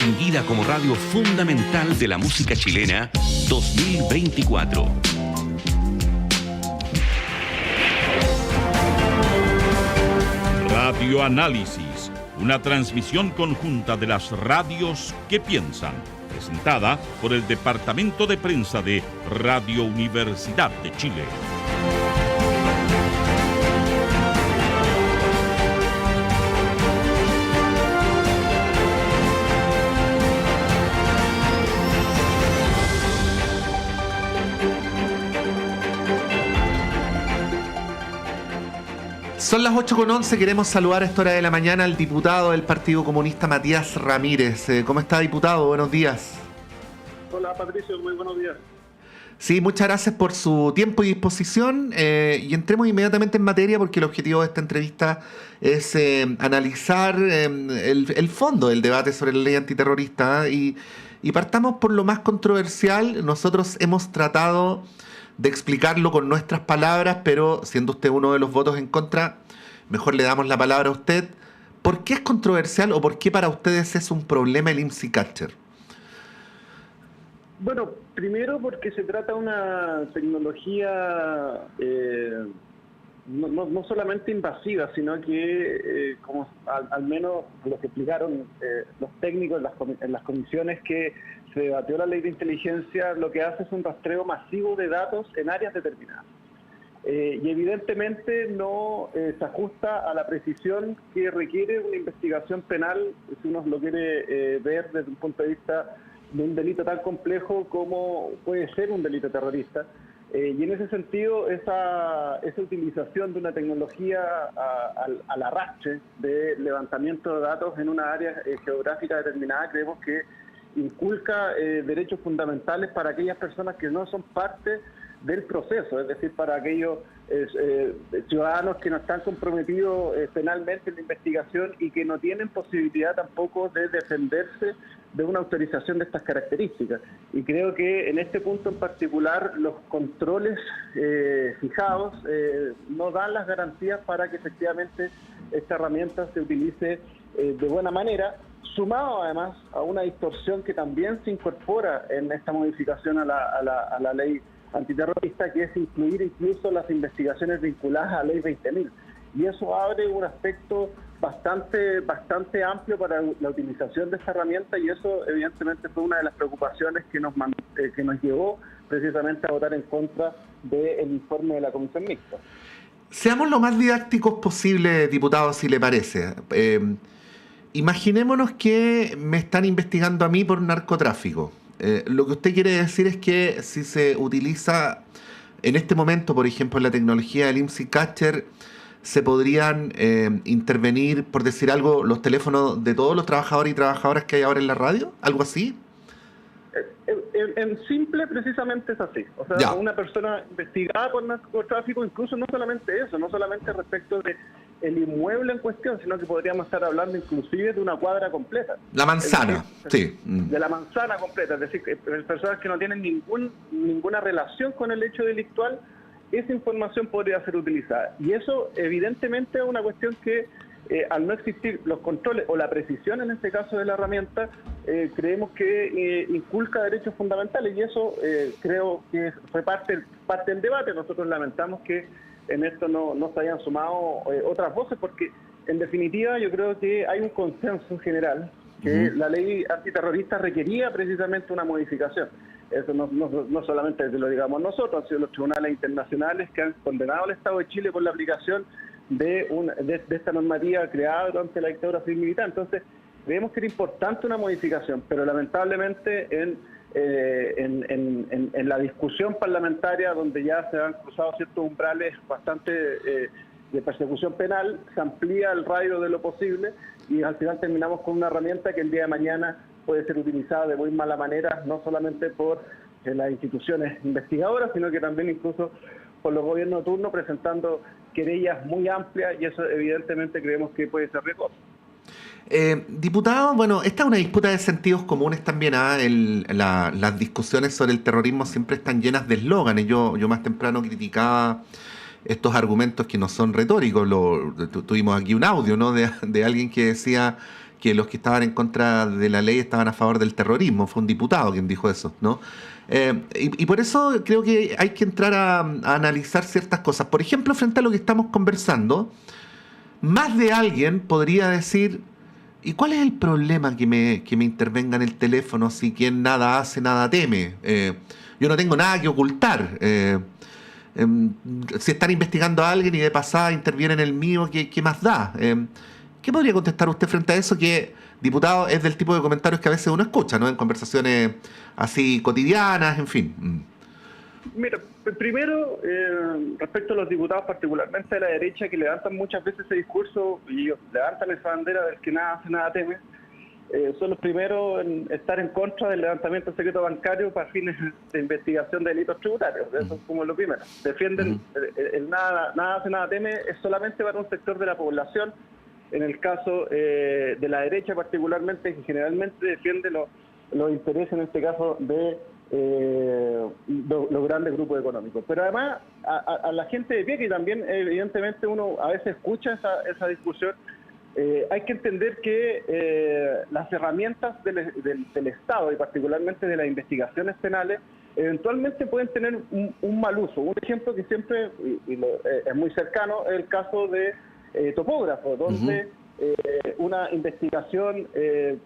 Distinguida como radio fundamental de la música chilena 2024. Radio Análisis, una transmisión conjunta de las radios que piensan, presentada por el Departamento de Prensa de Radio Universidad de Chile. Son las 8:11, queremos saludar a esta hora de la mañana al diputado del Partido Comunista Matías Ramírez. ¿Cómo está, diputado? Buenos días. Hola, Patricio, muy buenos días. Sí, muchas gracias por su tiempo y disposición y entremos inmediatamente en materia porque el objetivo de esta entrevista es analizar el fondo del debate sobre la ley antiterrorista y partamos por lo más controversial. Nosotros hemos tratado de explicarlo con nuestras palabras, pero siendo usted uno de los votos en contra, mejor le damos la palabra a usted. ¿Por qué es controversial o por qué para ustedes es un problema el IMSI Catcher? Bueno, primero porque se trata de una tecnología no solamente invasiva, sino que, como al menos lo que explicaron los técnicos en las comisiones que se debatió la ley de inteligencia, lo que hace es un rastreo masivo de datos en áreas determinadas. Y evidentemente no se ajusta a la precisión que requiere una investigación penal, si uno lo quiere ver desde un punto de vista de un delito tan complejo como puede ser un delito terrorista. Y en ese sentido, esa utilización de una tecnología al arrastre de levantamiento de datos en una área geográfica determinada, creemos que inculca derechos fundamentales para aquellas personas que no son parte del proceso, es decir, para aquellos ciudadanos que no están comprometidos penalmente en la investigación y que no tienen posibilidad tampoco de defenderse de una autorización de estas características. Y creo que en este punto en particular los controles fijados no dan las garantías para que efectivamente esta herramienta se utilice de buena manera, sumado además a una distorsión que también se incorpora en esta modificación a la ley antiterrorista, que es incluir incluso las investigaciones vinculadas a la ley 20.000. Y eso abre un aspecto bastante amplio para la utilización de esta herramienta, y eso evidentemente fue una de las preocupaciones que nos llevó precisamente a votar en contra del informe de la Comisión Mixta. Seamos lo más didácticos posible, diputado, si le parece. Imaginémonos que me están investigando a mí por narcotráfico. Lo que usted quiere decir es que si se utiliza en este momento, por ejemplo, la tecnología del IMSI Catcher, se podrían intervenir, por decir algo, los teléfonos de todos los trabajadores y trabajadoras que hay ahora en la radio, ¿algo así? En simple, precisamente es así. O sea, ya, una persona investigada por narcotráfico, incluso no solamente eso, no solamente respecto de el inmueble en cuestión, sino que podríamos estar hablando inclusive de una cuadra completa. La manzana, sí. De la manzana completa, es decir, que personas que no tienen ninguna relación con el hecho delictual, esa información podría ser utilizada. Y eso evidentemente es una cuestión que al no existir los controles o la precisión en este caso de la herramienta, creemos que inculca derechos fundamentales, y eso creo que fue parte del debate. Nosotros lamentamos que en esto no se hayan sumado otras voces, porque en definitiva yo creo que hay un consenso general que la ley antiterrorista requería precisamente una modificación. Eso no solamente lo digamos nosotros, han sido los tribunales internacionales que han condenado al Estado de Chile por la aplicación de esta normativa creada durante la dictadura civil militar. Entonces, creemos que era importante una modificación, pero lamentablemente en la discusión parlamentaria, donde ya se han cruzado ciertos umbrales bastante de persecución penal, se amplía el radio de lo posible y al final terminamos con una herramienta que el día de mañana puede ser utilizada de muy mala manera, no solamente por las instituciones investigadoras, sino que también incluso por los gobiernos de turno, presentando querellas muy amplias, y eso evidentemente creemos que puede ser riesgoso. Diputado, bueno, esta es una disputa de sentidos comunes también. Las discusiones sobre el terrorismo siempre están llenas de eslóganes. Yo más temprano criticaba estos argumentos que no son retóricos. Tuvimos aquí un audio, ¿no?, de alguien que decía que los que estaban en contra de la ley estaban a favor del terrorismo. Fue un diputado quien dijo eso, ¿no? Y por eso creo que hay que entrar a analizar ciertas cosas. Por ejemplo, frente a lo que estamos conversando, más de alguien podría decir, ¿y cuál es el problema que me intervenga en el teléfono si quien nada hace, nada teme? Yo no tengo nada que ocultar. Si están investigando a alguien y de pasada interviene en el mío, ¿qué más da? ¿Qué podría contestar usted frente a eso? Que, diputado, es del tipo de comentarios que a veces uno escucha, ¿no? En conversaciones así cotidianas, en fin. Mira, primero, respecto a los diputados, particularmente de la derecha, que levantan muchas veces ese discurso y levantan esa bandera del que nada hace, nada teme, son los primeros en estar en contra del levantamiento del secreto bancario para fines de investigación de delitos tributarios. Eso es como lo primero. Defienden el nada hace, nada teme, es solamente para un sector de la población. En el caso de la derecha particularmente, que generalmente defiende los intereses, en este caso, de los grandes grupos económicos. Pero además, a la gente de pie, que también evidentemente uno a veces escucha esa discusión, hay que entender que las herramientas del Estado, y particularmente de las investigaciones penales, eventualmente pueden tener un mal uso. Un ejemplo que siempre es muy cercano es el caso de Topógrafo, donde una investigación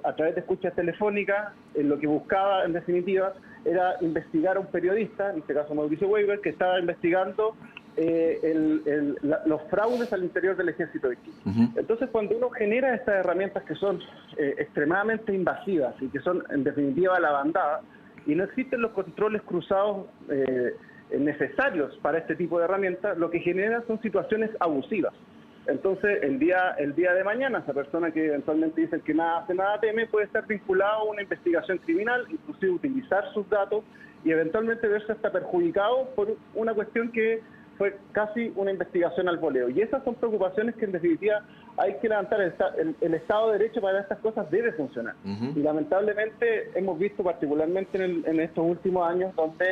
a través de escuchas telefónicas, lo que buscaba en definitiva era investigar a un periodista, en este caso Mauricio Weber, que estaba investigando los fraudes al interior del ejército de Chile. Entonces, cuando uno genera estas herramientas que son extremadamente invasivas y que son en definitiva la bandada, y no existen los controles cruzados necesarios para este tipo de herramientas, lo que genera son situaciones abusivas. Entonces, el día de mañana, esa persona que eventualmente dice que nada hace, nada teme, puede estar vinculado a una investigación criminal, inclusive utilizar sus datos y eventualmente verse hasta perjudicado por una cuestión que fue casi una investigación al voleo. Y esas son preocupaciones que en definitiva hay que levantar. El Estado de Derecho para estas cosas debe funcionar. Y lamentablemente hemos visto particularmente en estos últimos años donde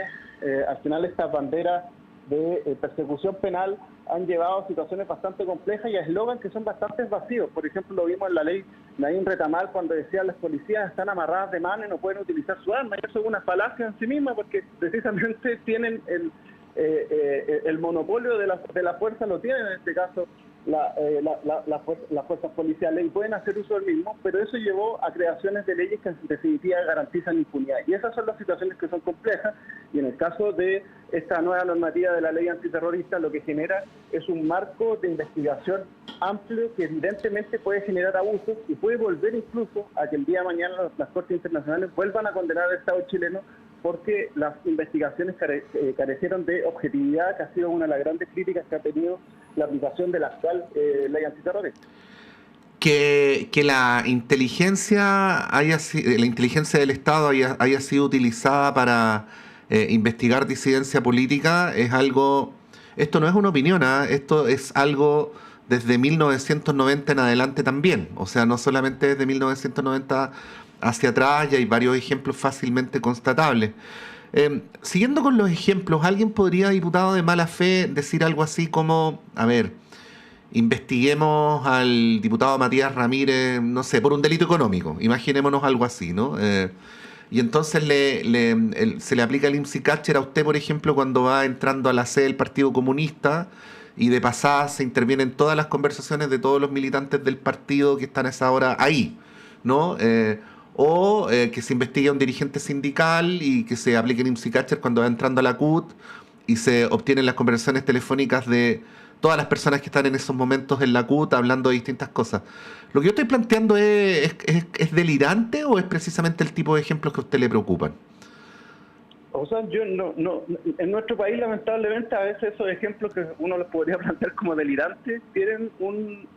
al final estas banderas de persecución penal han llevado a situaciones bastante complejas y a eslogans que son bastante vacíos. Por ejemplo, lo vimos en la ley Naín Retamal cuando decía las policías están amarradas de mano y no pueden utilizar su arma. Y eso es una falacia en sí misma porque precisamente tienen el monopolio de la fuerza, lo tienen en este caso las fuerzas policiales y pueden hacer uso del mismo, pero eso llevó a creaciones de leyes que en definitiva garantizan impunidad. Y esas son las situaciones que son complejas, y en el caso de esta nueva normativa de la ley antiterrorista, lo que genera es un marco de investigación amplio que evidentemente puede generar abusos y puede volver incluso a que el día de mañana las Cortes Internacionales vuelvan a condenar al Estado chileno porque las investigaciones carecieron de objetividad, que ha sido una de las grandes críticas que ha tenido la aplicación de la actual ley antiterrorista. Que la inteligencia del Estado haya sido utilizada para investigar disidencia política es algo. Esto no es una opinión, esto es algo desde 1990 en adelante también. O sea, no solamente desde 1990 hacia atrás, ya hay varios ejemplos fácilmente constatables. Siguiendo con los ejemplos, ¿alguien podría, diputado de mala fe, decir algo así como, a ver, investiguemos al diputado Matías Ramírez, no sé, por un delito económico, imaginémonos algo así, ¿no? Y entonces se le aplica el IMSI-Catcher a usted, por ejemplo, cuando va entrando a la sede del Partido Comunista y de pasada se intervienen todas las conversaciones de todos los militantes del partido que están a esa hora ahí, ¿no? O que se investigue a un dirigente sindical y que se aplique el IMSI-Catcher cuando va entrando a la CUT y se obtienen las conversaciones telefónicas de todas las personas que están en esos momentos en la CUT hablando de distintas cosas. ¿Lo que yo estoy planteando es delirante o es precisamente el tipo de ejemplos que a usted le preocupan? O sea, yo no, en nuestro país lamentablemente a veces esos ejemplos que uno los podría plantear como delirantes tienen un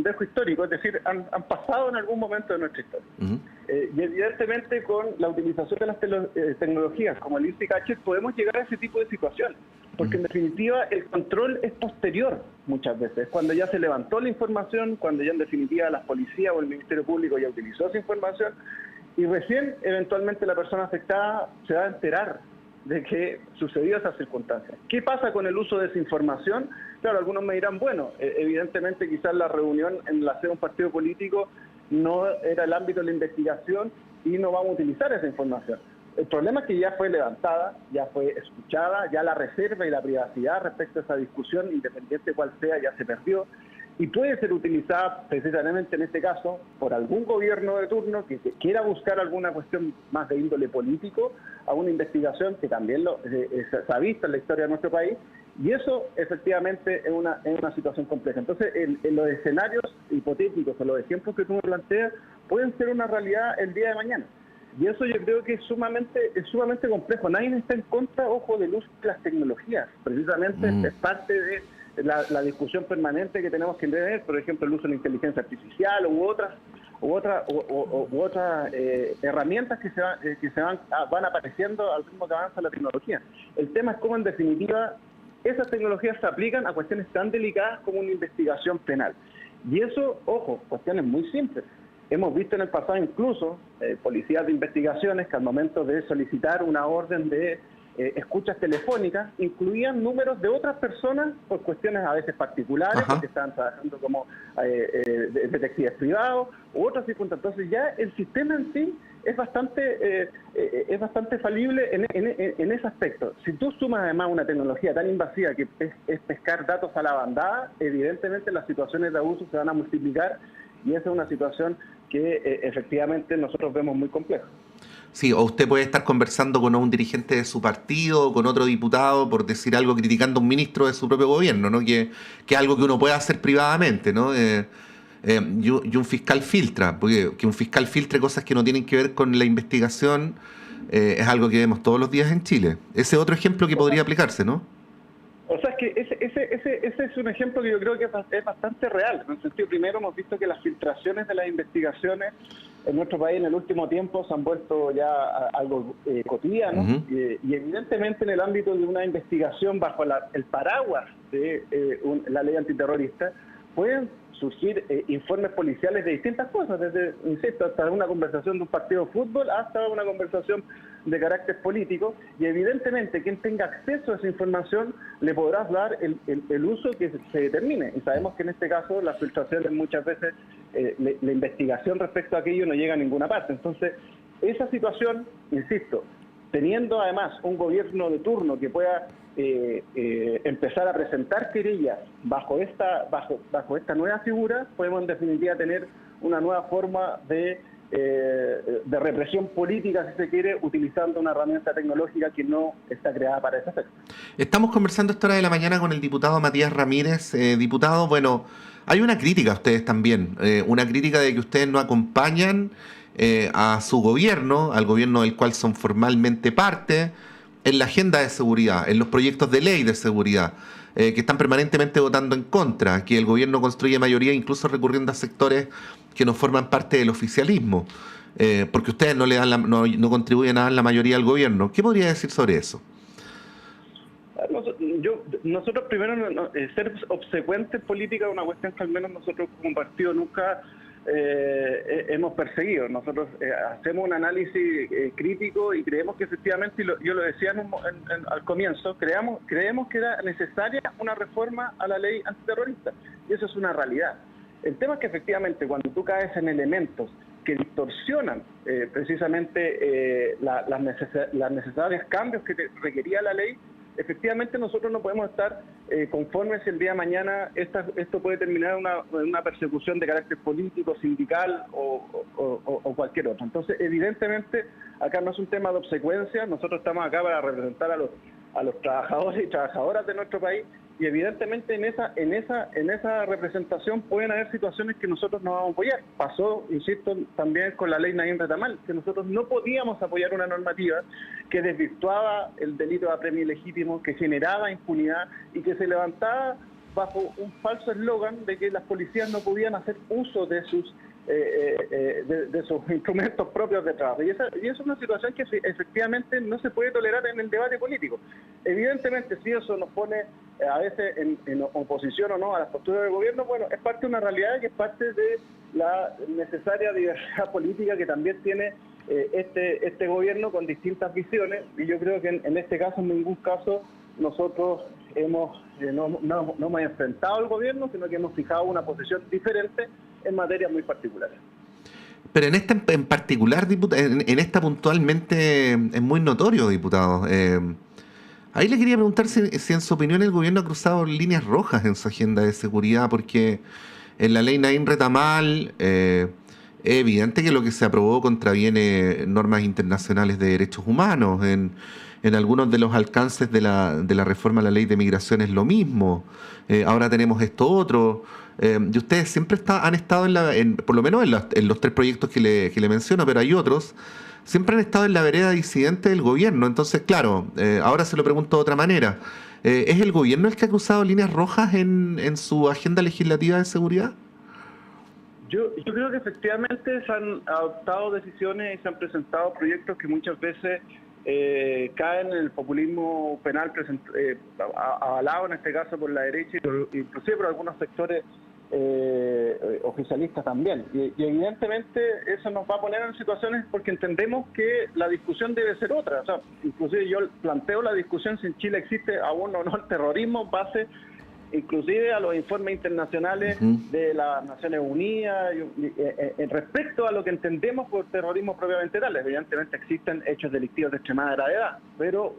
dejo histórico, es decir, han pasado en algún momento de nuestra historia. Y evidentemente con la utilización de las tecnologías como el IMSI-Catcher podemos llegar a ese tipo de situaciones, porque en definitiva el control es posterior muchas veces, cuando ya se levantó la información, cuando ya en definitiva la policía o el Ministerio Público ya utilizó esa información, y recién, eventualmente, la persona afectada se va a enterar de que sucedió esa circunstancia. ¿Qué pasa con el uso de esa información? Claro, algunos me dirán, bueno, evidentemente quizás la reunión en la sede de un partido político no era el ámbito de la investigación y no vamos a utilizar esa información. El problema es que ya fue levantada, ya fue escuchada, ya la reserva y la privacidad respecto a esa discusión, independiente de cuál sea, ya se perdió, y puede ser utilizada precisamente en este caso por algún gobierno de turno que quiera buscar alguna cuestión más de índole político a una investigación que también se ha visto en la historia de nuestro país, y eso efectivamente es una situación compleja. Entonces, en los escenarios hipotéticos o los ejemplos que tú me planteas pueden ser una realidad el día de mañana. Y eso yo creo que es sumamente complejo. Nadie está en contra, ojo, del uso de las tecnologías. Precisamente es parte de la discusión permanente que tenemos que tener, por ejemplo, el uso de la inteligencia artificial u otras herramientas que van apareciendo al ritmo que avanza la tecnología. El tema es cómo, en definitiva, esas tecnologías se aplican a cuestiones tan delicadas como una investigación penal. Y eso, ojo, cuestiones muy simples. Hemos visto en el pasado incluso policías de investigaciones que al momento de solicitar una orden de escuchas telefónicas incluían números de otras personas por cuestiones a veces particulares, porque estaban trabajando como detectives privados u otras circunstancias. Entonces ya el sistema en sí es bastante falible en ese aspecto. Si tú sumas además una tecnología tan invasiva que es pescar datos a la bandada, evidentemente las situaciones de abuso se van a multiplicar, y esa es una situación que efectivamente nosotros vemos muy compleja. Sí, o usted puede estar conversando con un dirigente de su partido, con otro diputado, por decir algo, criticando a un ministro de su propio gobierno, ¿no? Que es algo que uno puede hacer privadamente, ¿no? Y un fiscal filtra, porque que un fiscal filtre cosas que no tienen que ver con la investigación es algo que vemos todos los días en Chile. Ese es otro ejemplo que podría aplicarse, ¿no? O sea, es que ese es un ejemplo que yo creo que es bastante real. En el sentido, primero, hemos visto que las filtraciones de las investigaciones en nuestro país en el último tiempo se han vuelto ya algo cotidiano, y evidentemente en el ámbito de una investigación bajo el paraguas de la ley antiterrorista pueden surgir informes policiales de distintas cosas, desde, insisto, hasta una conversación de un partido de fútbol hasta una conversación de carácter político, y evidentemente quien tenga acceso a esa información le podrás dar el uso que se determine. Y sabemos que en este caso las filtraciones muchas veces, la investigación respecto a aquello no llega a ninguna parte. Entonces, esa situación, insisto, teniendo además un gobierno de turno que pueda empezar a presentar querellas bajo esta nueva figura, podemos en definitiva tener una nueva forma de represión política, si se quiere, utilizando una herramienta tecnológica que no está creada para ese efecto. Estamos conversando a esta hora de la mañana con el diputado Matías Ramírez. Diputado, bueno, hay una crítica a ustedes también, una crítica de que ustedes no acompañan a su gobierno, al gobierno del cual son formalmente parte, en la agenda de seguridad, en los proyectos de ley de seguridad, que están permanentemente votando en contra, que el gobierno construye mayoría incluso recurriendo a sectores que no forman parte del oficialismo, porque ustedes no contribuyen a dar la mayoría al gobierno. ¿Qué podría decir sobre eso? Nosotros primero, ser obsecuentes en política es una cuestión que al menos nosotros como partido nunca hemos perseguido. Nosotros hacemos un análisis crítico y creemos que efectivamente, y yo lo decía al comienzo, creemos que era necesaria una reforma a la ley antiterrorista, y eso es una realidad. El tema es que efectivamente cuando tú caes en elementos que distorsionan precisamente los necesarios cambios que requería la ley, efectivamente nosotros no podemos estar conformes si el día de mañana esto puede terminar en una persecución de carácter político, sindical o cualquier otro. Entonces, evidentemente, acá no es un tema de obsecuencia, nosotros estamos acá para representar a los trabajadores y trabajadoras de nuestro país, y evidentemente en esa representación pueden haber situaciones que nosotros no vamos a apoyar. Pasó, insisto, también con la ley Naim Retamal, que nosotros no podíamos apoyar una normativa que desvirtuaba el delito de apremio ilegítimo, que generaba impunidad y que se levantaba bajo un falso eslogan de que las policías no podían hacer uso de sus instrumentos propios de trabajo. Y esa es una situación que efectivamente no se puede tolerar en el debate político. Evidentemente, si eso nos pone a veces en oposición o no a las posturas del gobierno, bueno, es parte de una realidad que es parte de la necesaria diversidad política que también tiene este gobierno con distintas visiones, y yo creo que en este caso, en ningún caso, nosotros no hemos enfrentado al gobierno, sino que hemos fijado una posición diferente en materias muy particulares. Pero en esta en particular, en esta puntualmente es muy notorio, diputado. Ahí le quería preguntar si en su opinión el gobierno ha cruzado líneas rojas en su agenda de seguridad, porque en la ley Naín Retamal es evidente que lo que se aprobó contraviene normas internacionales de derechos humanos. En algunos de los alcances de la reforma a la ley de migración es lo mismo. Ahora tenemos esto otro. Y ustedes siempre han estado por lo menos en los tres proyectos que le menciono, pero hay otros, siempre han estado en la vereda disidente del gobierno. Entonces, claro, ahora se lo pregunto de otra manera. ¿Es el gobierno el que ha cruzado líneas rojas en su agenda legislativa de seguridad? Yo creo que efectivamente se han adoptado decisiones y se han presentado proyectos que muchas veces caen en el populismo penal avalado en este caso por la derecha, inclusive por algunos sectores oficialistas también. Y evidentemente eso nos va a poner en situaciones porque entendemos que la discusión debe ser otra. O sea, inclusive yo planteo la discusión si en Chile existe aún o no el terrorismo, base inclusive a los informes internacionales de las Naciones Unidas respecto a lo que entendemos por terrorismo propiamente tal. Evidentemente existen hechos delictivos de extremada gravedad, pero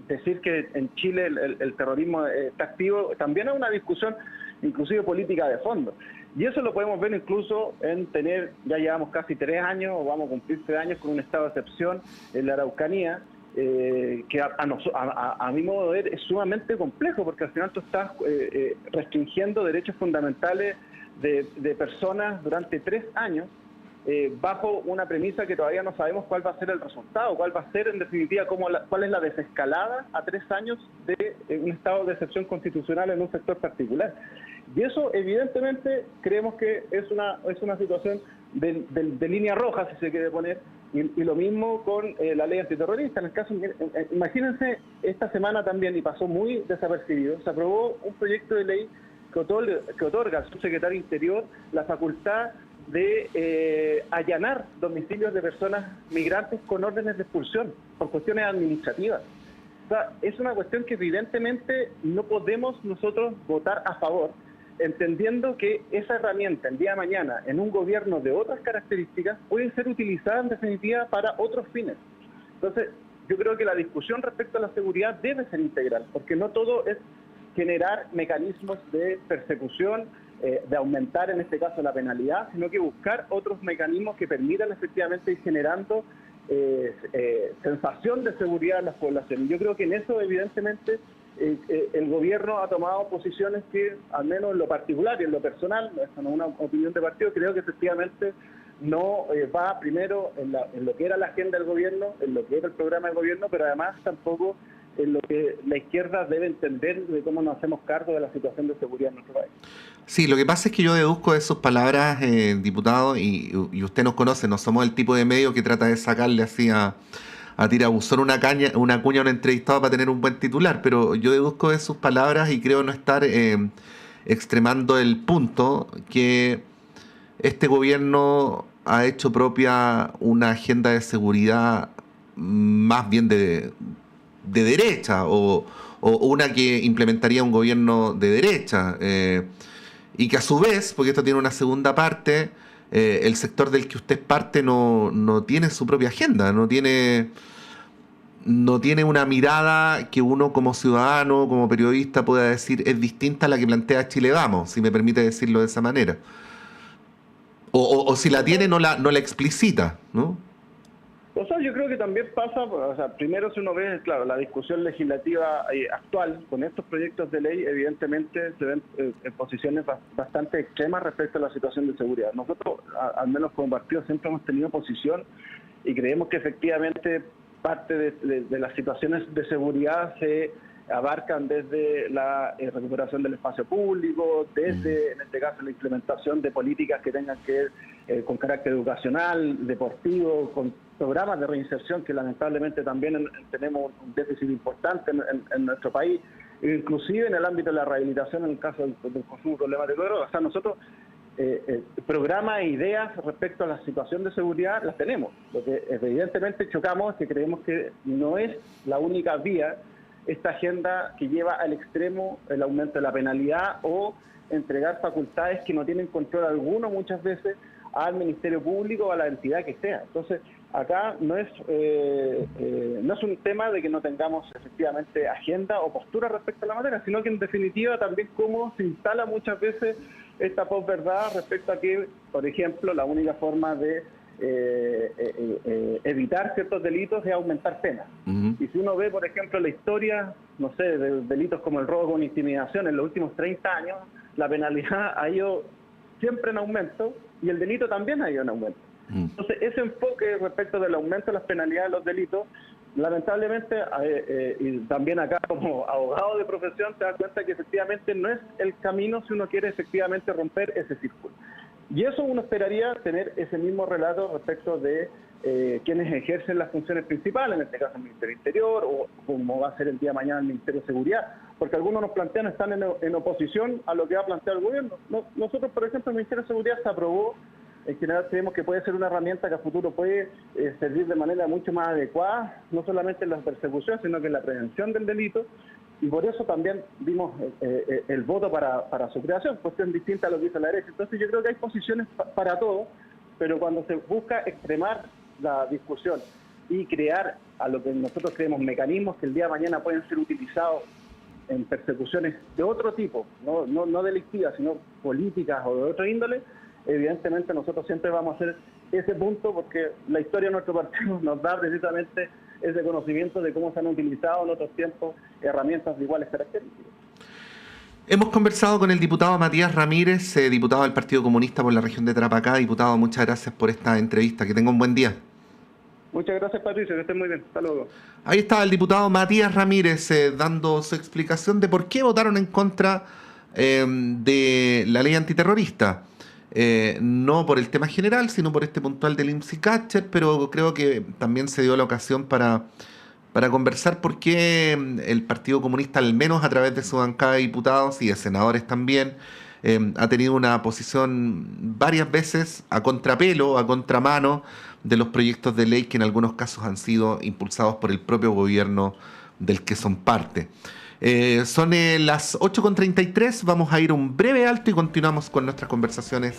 decir que en Chile el terrorismo está activo también es una discusión inclusive política de fondo. Y eso lo podemos ver incluso en tener, ya llevamos casi 3 años, o vamos a cumplir 3 años con un estado de excepción en la Araucanía, que a mi modo de ver es sumamente complejo, porque al final tú estás restringiendo derechos fundamentales de personas durante 3 años, bajo una premisa que todavía no sabemos cuál va a ser el resultado, cuál va a ser en definitiva cuál es la desescalada a 3 años de un estado de excepción constitucional en un sector particular. Y eso evidentemente creemos que es una situación de línea roja, si se quiere poner, y lo mismo con la ley antiterrorista. En el caso, imagínense, esta semana también, y pasó muy desapercibido, se aprobó un proyecto de ley que otorga al subsecretario Interior la facultad de allanar domicilios de personas migrantes con órdenes de expulsión por cuestiones administrativas. O sea, es una cuestión que evidentemente no podemos nosotros votar a favor, entendiendo que esa herramienta el día de mañana en un gobierno de otras características puede ser utilizada en definitiva para otros fines. Entonces, yo creo que la discusión respecto a la seguridad debe ser integral, porque no todo es generar mecanismos de persecución, de aumentar en este caso la penalidad, sino que buscar otros mecanismos que permitan efectivamente ir generando sensación de seguridad en las poblaciones. Yo creo que en eso evidentemente el gobierno ha tomado posiciones que, al menos en lo particular y en lo personal, esto no es una opinión de partido, creo que efectivamente no va primero en lo que era la agenda del gobierno, en lo que era el programa del gobierno, pero además tampoco en lo que la izquierda debe entender de cómo nos hacemos cargo de la situación de seguridad en nuestro país. Sí, lo que pasa es que yo deduzco de sus palabras, diputado, y usted nos conoce, no somos el tipo de medio que trata de sacarle así a tirabuzón una cuña a un entrevistado para tener un buen titular, pero yo deduzco de sus palabras y creo no estar extremando el punto que este gobierno ha hecho propia una agenda de seguridad más bien de derecha o una que implementaría un gobierno de derecha y que a su vez, porque esto tiene una segunda parte, el sector del que usted es parte no tiene su propia agenda, no tiene una mirada que uno como ciudadano, como periodista pueda decir es distinta a la que plantea Chile Vamos, si me permite decirlo de esa manera. O si la tiene, no la explicita, ¿no? O sea, yo creo que también pasa, o sea, primero si uno ve, claro, la discusión legislativa actual con estos proyectos de ley, evidentemente se ven en posiciones bastante extremas respecto a la situación de seguridad. Nosotros, al menos como partido, siempre hemos tenido posición y creemos que efectivamente parte de las situaciones de seguridad se abarcan desde la recuperación del espacio público, desde, en este caso, la implementación de políticas que tengan que ver con carácter educacional, deportivo, con programas de reinserción que lamentablemente también tenemos un déficit importante en nuestro país, inclusive en el ámbito de la rehabilitación en el caso del consumo problemático de drogas. O sea, nosotros programas e ideas respecto a la situación de seguridad las tenemos. Lo que evidentemente chocamos es que creemos que no es la única vía esta agenda que lleva al extremo el aumento de la penalidad o entregar facultades que no tienen control alguno muchas veces al Ministerio Público o a la entidad que sea. Entonces, acá no es un tema de que no tengamos efectivamente agenda o postura respecto a la materia, sino que en definitiva también cómo se instala muchas veces esta posverdad respecto a que, por ejemplo, la única forma de evitar ciertos delitos es aumentar penas. Y si uno ve, por ejemplo, la historia, no sé, de delitos como el robo con intimidación en los últimos 30 años, la penalidad ha ido siempre en aumento y el delito también ha ido en aumento. Entonces, ese enfoque respecto del aumento de las penalidades de los delitos, lamentablemente, y también acá como abogado de profesión, te das cuenta que efectivamente no es el camino si uno quiere efectivamente romper ese círculo. Y eso uno esperaría tener ese mismo relato respecto de quienes ejercen las funciones principales, en este caso el Ministerio del Interior, o como va a ser el día de mañana el Ministerio de Seguridad, porque algunos nos plantean, están en oposición a lo que va a plantear el gobierno. Nosotros, por ejemplo, el Ministerio de Seguridad se aprobó. En general creemos que puede ser una herramienta que a futuro puede servir de manera mucho más adecuada, no solamente en la persecución, sino que en la prevención del delito, y por eso también dimos el voto para su creación, cuestión distinta a lo que hizo la derecha. Entonces yo creo que hay posiciones para todo, pero cuando se busca extremar la discusión y crear a lo que nosotros creemos mecanismos que el día de mañana pueden ser utilizados en persecuciones de otro tipo, no delictivas, sino políticas o de otro índole, evidentemente nosotros siempre vamos a hacer ese punto porque la historia de nuestro partido nos da precisamente ese conocimiento de cómo se han utilizado en otros tiempos herramientas de iguales características. Hemos conversado con el diputado Matías Ramírez, diputado del Partido Comunista por la región de Tarapacá. Diputado, muchas gracias por esta entrevista. Que tenga un buen día. Muchas gracias, Patricio, que estén muy bien. Hasta luego. Ahí está el diputado Matías Ramírez dando su explicación de por qué votaron en contra de la ley antiterrorista. No por el tema general, sino por este puntual del IMSI-Catcher, pero creo que también se dio la ocasión para conversar por qué el Partido Comunista, al menos a través de su bancada de diputados y de senadores también, ha tenido una posición varias veces a contrapelo, a contramano de los proyectos de ley que en algunos casos han sido impulsados por el propio gobierno del que son parte. Son las 8:33, vamos a ir a un breve alto y continuamos con nuestras conversaciones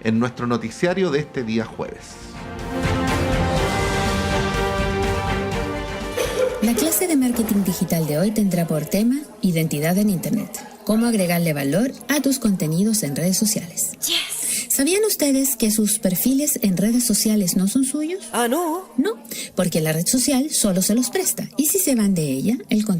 en nuestro noticiario de este día jueves. La clase de marketing digital de hoy tendrá por tema identidad en Internet. Cómo agregarle valor a tus contenidos en redes sociales. Yes. ¿Sabían ustedes que sus perfiles en redes sociales no son suyos? Ah, ¿no? No, porque la red social solo se los presta. Y si se van de ella, el contenido